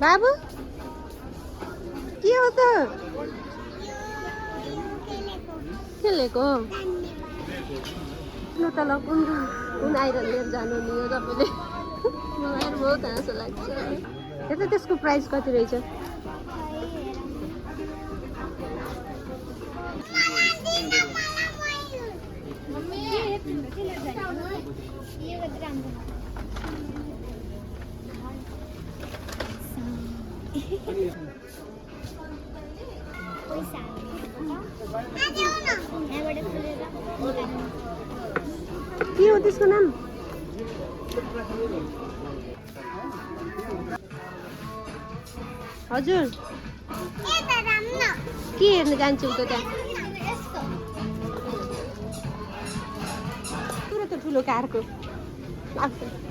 बाबु के हो त खेलेको ल तल कुन आइरन लिएर जानु नि हो तपाईँले मलाई बहुत हाँसो लाग्छ यता त्यसको प्राइस कति रहेछ के हो त्यसको नाम हजुर के हेर्न जान्छौ त त्यहाँ ठुलो कारको लाग्छ